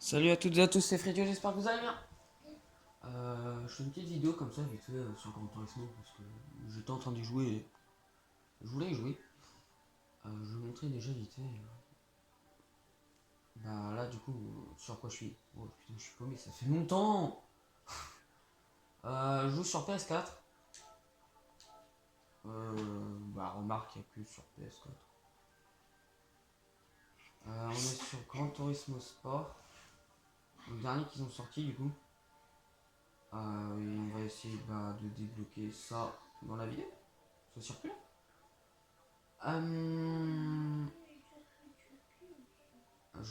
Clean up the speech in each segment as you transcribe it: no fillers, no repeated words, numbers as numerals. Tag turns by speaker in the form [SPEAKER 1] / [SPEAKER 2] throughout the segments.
[SPEAKER 1] Salut à toutes et à tous, c'est Frédio, j'espère que vous allez bien. Je fais une petite vidéo comme ça, vite fait, sur Gran Turismo, parce que j'étais en train d'y jouer et je voulais y jouer. Je vais vous montrer déjà vite fait. Bah là, du coup, sur quoi je suis. Oh putain, je suis paumé, ça fait longtemps. Je joue sur PS4. Bah remarque, il n'y a plus sur PS4. On est sur Gran Turismo Sport, le dernier qu'ils ont sorti du coup. Et on va essayer de débloquer ça dans la vidéo, ce circuit. Je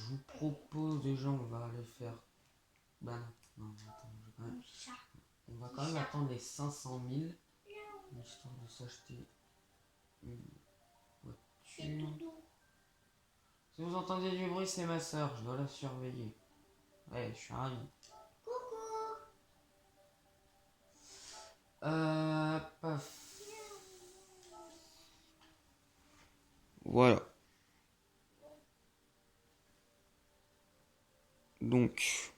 [SPEAKER 1] vous propose déjà, on va aller faire. Bah non, non, attends, on va quand même attendre les 500 000 histoire de s'acheter une voiture. Si vous entendez du bruit, c'est ma soeur, je dois la surveiller. Ouais, je suis ravi. Paf. Voilà. Donc,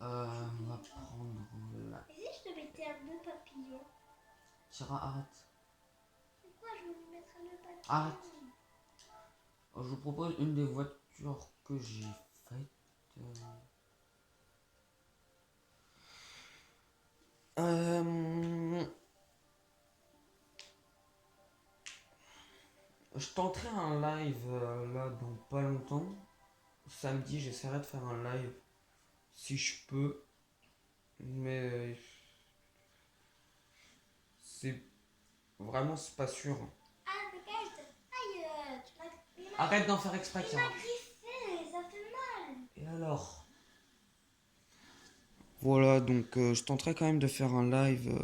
[SPEAKER 1] on va prendre la.
[SPEAKER 2] Et si je te mettais un nœud papillon?
[SPEAKER 1] Tira, arrête.
[SPEAKER 2] Pourquoi je veux lui mettre un nœud papillon?
[SPEAKER 1] Arrête. Je vous propose une des voitures que j'ai faites. Je tenterai un live là dans pas longtemps. Samedi, j'essaierai de faire un live si je peux. Mais c'est vraiment c'est pas sûr.
[SPEAKER 2] Ah, regarde. Aïe,
[SPEAKER 1] Arrête d'en faire exprès,
[SPEAKER 2] il
[SPEAKER 1] Tiara.
[SPEAKER 2] m'a griffé, ça fait mal.
[SPEAKER 1] Et alors? Voilà, donc je tenterai quand même de faire un live.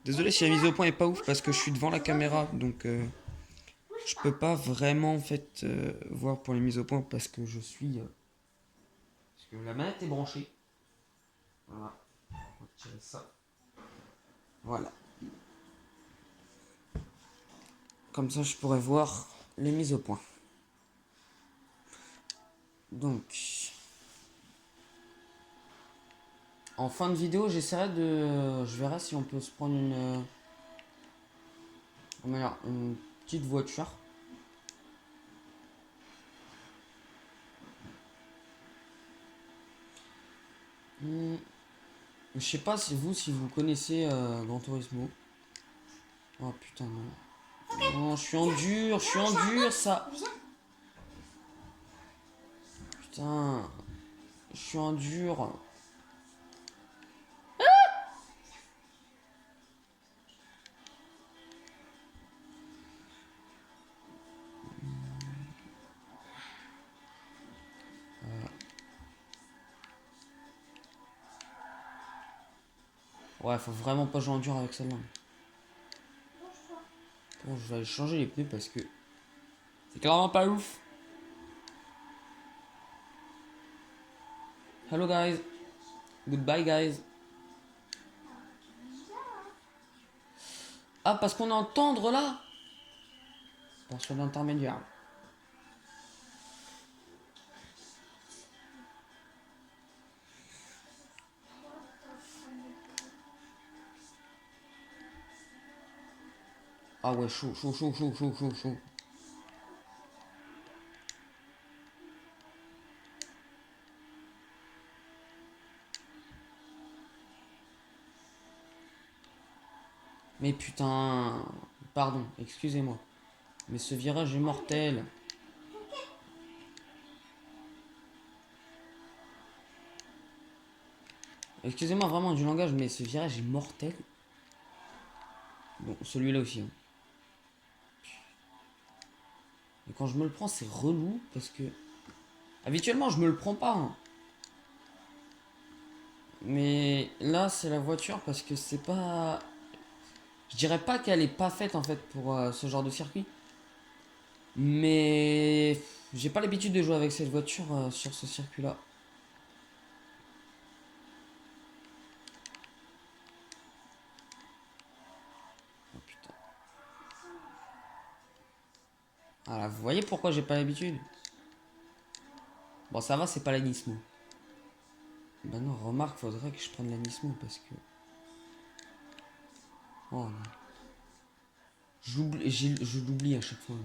[SPEAKER 1] Désolé si la mise au point est pas ouf parce que je suis devant la caméra, donc je peux pas vraiment en fait voir pour les mises au point parce que je suis. Parce que la manette est branchée. Voilà, on va tirer ça. Voilà. Comme ça, je pourrais voir les mises au point. Donc, en fin de vidéo, j'essaierai de. Je verrai si on peut se prendre une petite voiture. Je sais pas si vous connaissez Gran Turismo. Oh putain, non. Non, je suis en dur, ça. Putain, je suis en dur. Ouais, faut vraiment pas jouer en dur avec celle-là. Bon, je vais aller changer les pneus parce que c'est clairement pas ouf. Hello guys. Goodbye guys. Ah, parce qu'on est en tendre là. Passion d'intermédiaire. Ah ouais, chaud, chaud, chaud, chaud, chaud, chaud, chaud. Mais putain. Pardon, excusez-moi. Mais ce virage est mortel. Excusez-moi vraiment du langage, mais ce virage est mortel. Bon, celui-là aussi. Hein. Et quand je me le prends, c'est relou parce que. Habituellement, je me le prends pas. Hein. Mais là, c'est la voiture parce que c'est pas. Je dirais pas qu'elle est pas faite en fait pour ce genre de circuit. Mais j'ai pas l'habitude de jouer avec cette voiture sur ce circuit-là. Oh putain. Voilà, vous voyez pourquoi j'ai pas l'habitude. Bon, ça va, c'est pas la Nismo. Bah non, remarque, faudrait que je prenne la Nismo parce que... Oh non. Je l'oublie à chaque fois.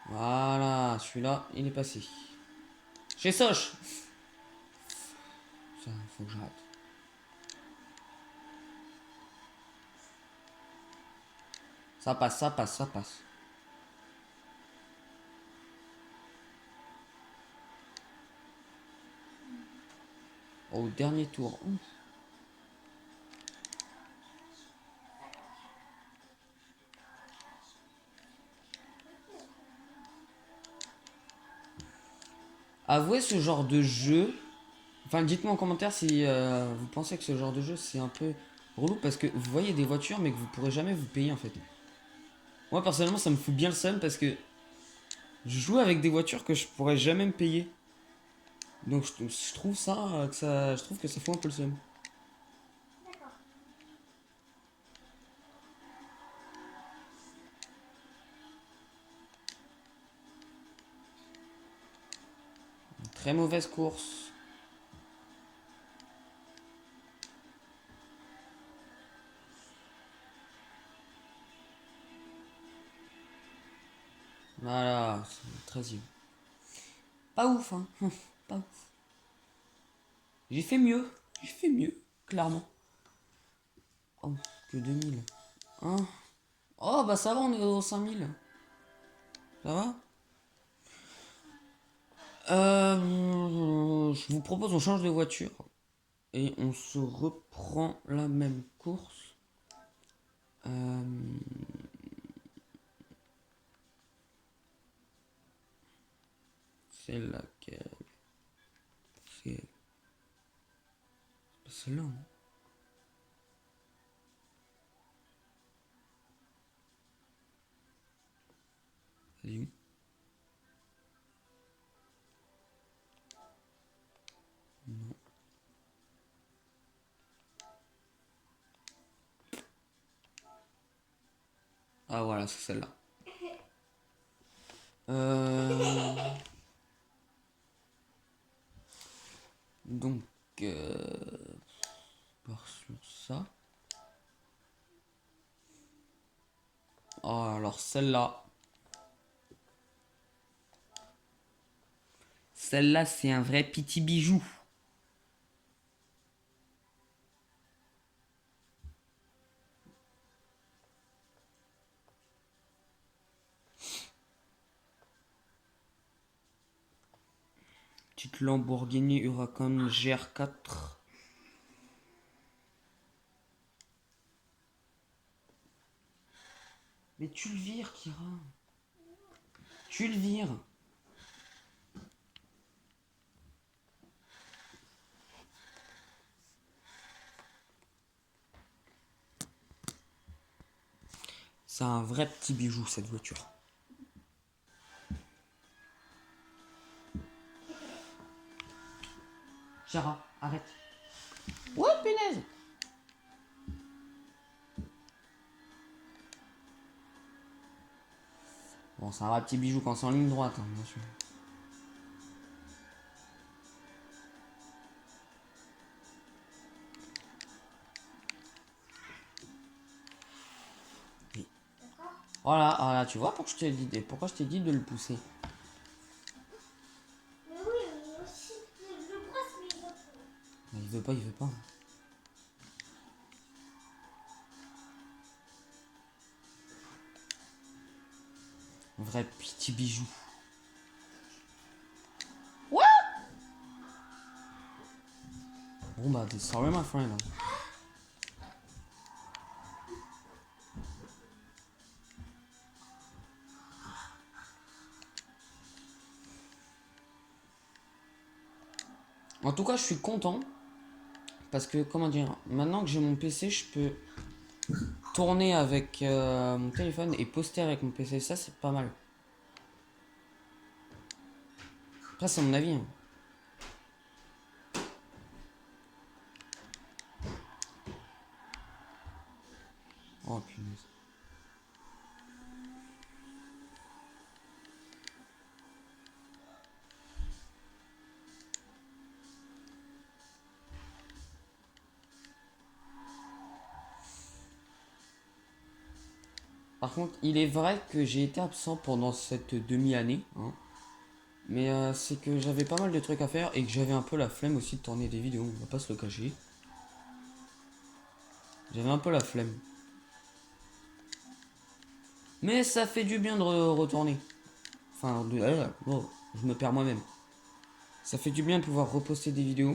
[SPEAKER 1] Voilà, celui-là, il est passé. Chez Soch. Ça, faut que j'arrête. Ça passe, ça passe, ça passe. Au dernier tour. Ouf. Avouez ce genre de jeu. Enfin, dites-moi en commentaire si vous pensez que ce genre de jeu c'est un peu relou parce que vous voyez des voitures mais que vous pourrez jamais vous payer en fait. Moi personnellement ça me fout bien le seum parce que je joue avec des voitures que je pourrais jamais me payer. Donc je trouve je trouve que ça fout un peu le seum.
[SPEAKER 2] D'accord.
[SPEAKER 1] Très mauvaise course. Voilà, c'est 13e. Pas ouf, hein. Pas ouf. J'ai fait mieux. J'ai fait mieux, clairement. Oh, que 2000. Hein. Oh, bah ça va, on est aux 5000. Ça va? Je vous propose, on change de voiture. Et on se reprend la même course. C'est laquelle? C'est celle-là, hein. Elle est où? Non. Ah voilà, c'est celle-là. Donc, part sur ça. Oh, alors celle-là. Celle-là, c'est un vrai petit bijou. Petite Lamborghini Huracan GR4. Mais tu le vires, Kira. Tu le vires. C'est un vrai petit bijou, cette voiture. Chara, arrête. Ouais, punaise. Bon, c'est un vrai petit bijou quand c'est en ligne droite, hein, bien sûr. Voilà, voilà, tu vois pourquoi je t'ai dit de le pousser.
[SPEAKER 2] Mais oui, mais aussi, je le brosse, mais il va pas.
[SPEAKER 1] Mais il veut pas, il veut pas. Vrai petit bijou. What? Bon bah, sorry my friend. En tout cas, je suis content. Parce que, comment dire, maintenant que j'ai mon PC, je peux tourner avec mon téléphone et poster avec mon PC. Ça, c'est pas mal. Après, c'est mon avis, hein. Par contre, il est vrai que j'ai été absent pendant cette demi-année, hein. Mais c'est que j'avais pas mal de trucs à faire et que j'avais un peu la flemme aussi de tourner des vidéos, on va pas se le cacher. J'avais un peu la flemme. Mais ça fait du bien de retourner. Enfin, oh, je me perds moi-même. Ça fait du bien de pouvoir reposter des vidéos.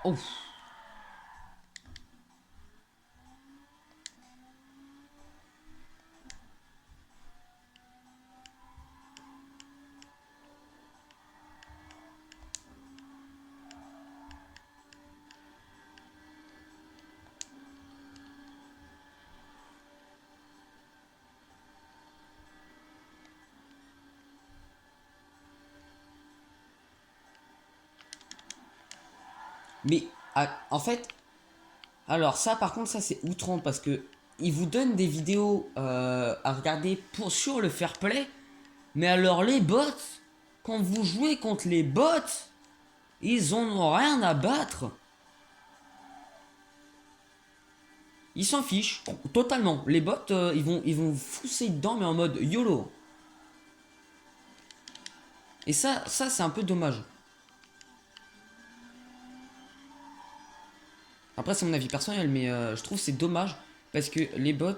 [SPEAKER 1] Oh. Mais en fait, alors ça par contre ça c'est outrant parce que ils vous donnent des vidéos à regarder sur le fair play. Mais alors les bots, quand vous jouez contre les bots, ils en ont rien à battre. Ils s'en fichent totalement. Les bots, ils vont fousser dedans mais en mode YOLO. Et ça c'est un peu dommage. Après c'est mon avis personnel mais je trouve c'est dommage parce que les bots,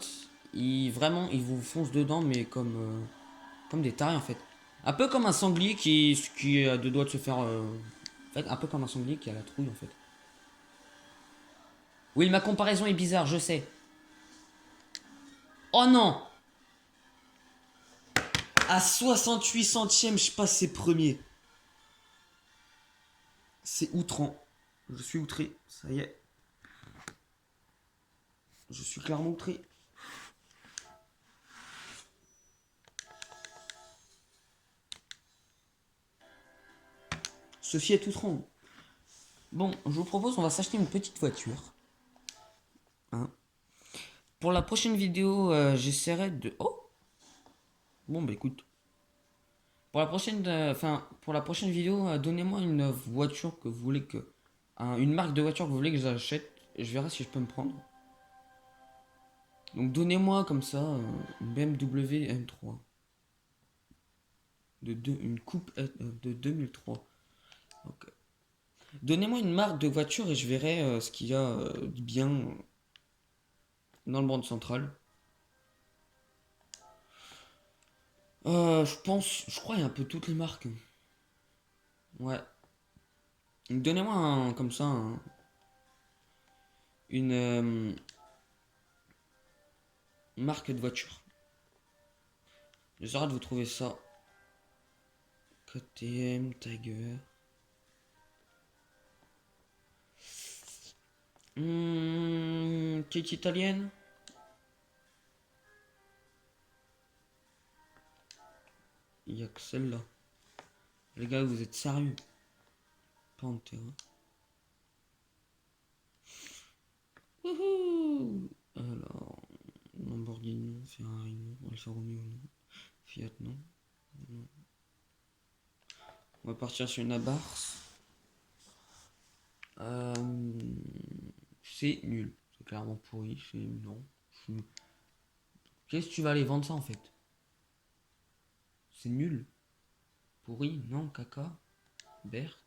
[SPEAKER 1] ils vous foncent dedans mais comme des tarés en fait. Un peu comme un sanglier qui a deux doigts de se faire... En fait, un peu comme un sanglier qui a la trouille en fait. Oui, ma comparaison est bizarre, je sais. Oh non! À 68 centièmes, je passe premier. C'est outrant. Je suis outré, ça y est. Je suis clairement outré. Ceci est outrant. Bon, je vous propose, on va s'acheter une petite voiture. Hein. Pour la prochaine vidéo, j'essaierai de... Oh! Bon, bah écoute. Pour la prochaine vidéo, donnez-moi une voiture que vous voulez que... une marque de voiture que vous voulez que j'achète. Je verrai si je peux me prendre. Donc donnez-moi comme ça une BMW M3. Une coupe de 2003. Ok. Donnez-moi une marque de voiture et je verrai ce qu'il y a de bien dans le bande central. Je crois il y a un peu toutes les marques. Ouais. Donnez-moi comme ça une marque de voiture. J'essaierai de vous trouver ça. KTM, Tiger. Petite italienne. Il y a que celle-là. Les gars, vous êtes sérieux? Pantera. Wouhou! Alors, Lamborghini, Ferrari, non. Alfa Romeo, non. Fiat, non. Non. On va partir sur une Abarth. C'est nul. C'est clairement pourri. C'est non. Qu'est-ce que tu vas aller vendre ça en fait? C'est nul. Pourri, non, caca. Berk.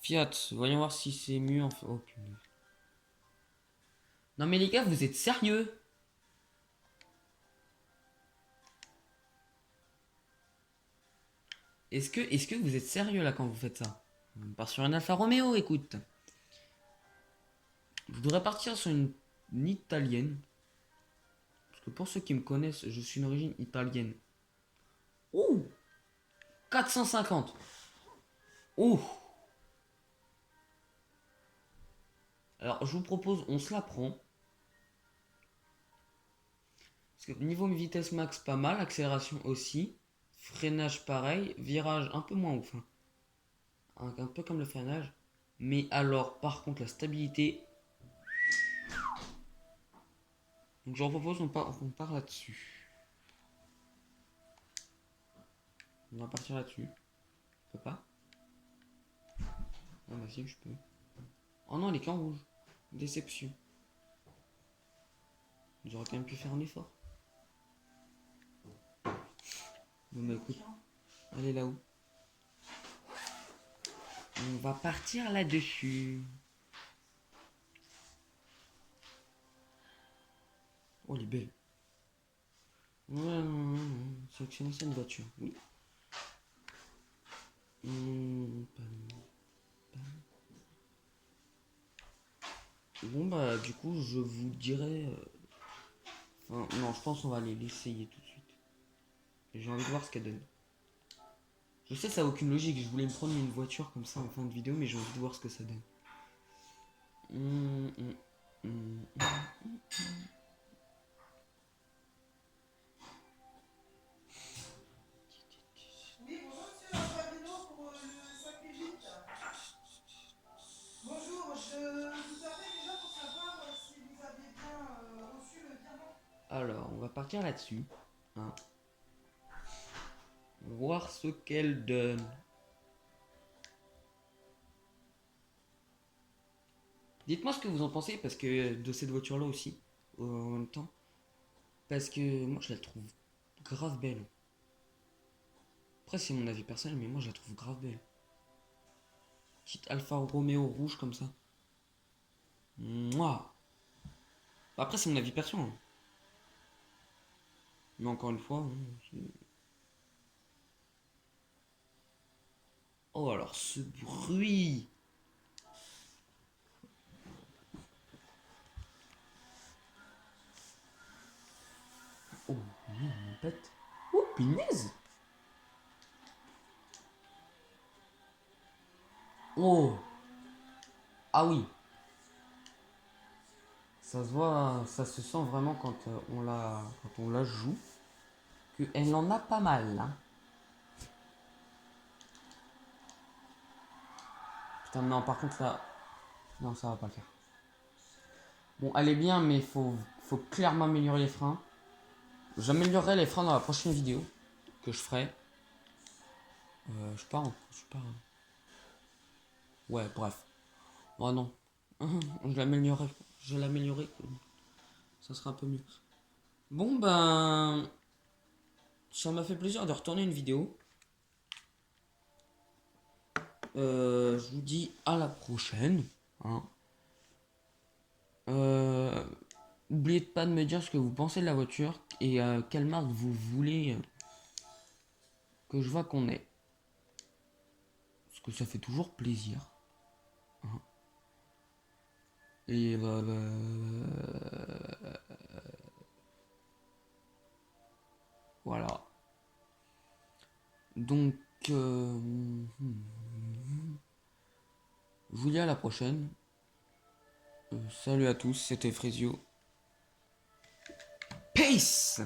[SPEAKER 1] Fiat, voyons voir si c'est mieux en fait. Oh punaise. Non mais les gars, vous êtes sérieux? Est-ce que vous êtes sérieux là quand vous faites ça? On part sur un Alfa Romeo, écoute. Je voudrais partir sur une italienne. Parce que pour ceux qui me connaissent, je suis d'origine italienne. Ouh, 450. Ouh. Alors, je vous propose, on se la prend. Parce que niveau vitesse max, pas mal. Accélération aussi. Freinage, pareil. Virage, un peu moins ouf. Hein. Un peu comme le freinage. Mais alors, par contre, la stabilité... Donc, je vous propose, on part là-dessus. On va partir là-dessus. Je peux pas? Ah bah si, je peux. Oh non, il est qu'en rouge. Déception. J'aurais quand même pu faire un effort. Bon bah écoute, allez là-haut. On va partir là-dessus. Oh, elle est belle. C'est une ancienne voiture, oui. Bon bah du coup je vous dirai... Enfin non, je pense qu'on va aller l'essayer tout de suite. J'ai envie de voir ce qu'elle donne. Je sais ça n'a aucune logique, je voulais me prendre une voiture comme ça en fin de vidéo mais j'ai envie de voir ce que ça donne.
[SPEAKER 3] Oui, bonjour monsieur Fabino pour le 5 Égypte. Bonjour, je vous appelle déjà pour savoir si vous avez bien reçu le virement.
[SPEAKER 1] Alors on va partir là-dessus. Hein. Voir ce qu'elle donne. Dites-moi ce que vous en pensez parce que de cette voiture là aussi en même temps. Parce que moi je la trouve grave belle. Après c'est mon avis personnel mais moi je la trouve grave belle. Petite Alfa Romeo rouge comme ça. Moi. Après c'est mon avis personnel. Hein. Mais encore une fois. Hein, oh alors ce bruit. Oh non, mon pète. Oh punaise. Oh. Ah oui. Ça se voit, ça se sent vraiment quand on la joue. Qu'elle en a pas mal là. Putain non par contre là. Non ça va pas le faire. Bon elle est bien mais faut clairement améliorer les freins. J'améliorerai les freins dans la prochaine vidéo que je ferai. Je pars. Ouais bref. Oh non. Je l'améliorerai. Je l'améliorerai. Ça sera un peu mieux. Bon ben. Ça m'a fait plaisir de retourner une vidéo. Je vous dis à la prochaine. Hein. N'oubliez pas de me dire ce que vous pensez de la voiture et quelle marque vous voulez que je vois qu'on ait. Parce que ça fait toujours plaisir. Hein. Et voilà. Donc, je vous dis à la prochaine. Salut à tous, c'était Frezio. Peace!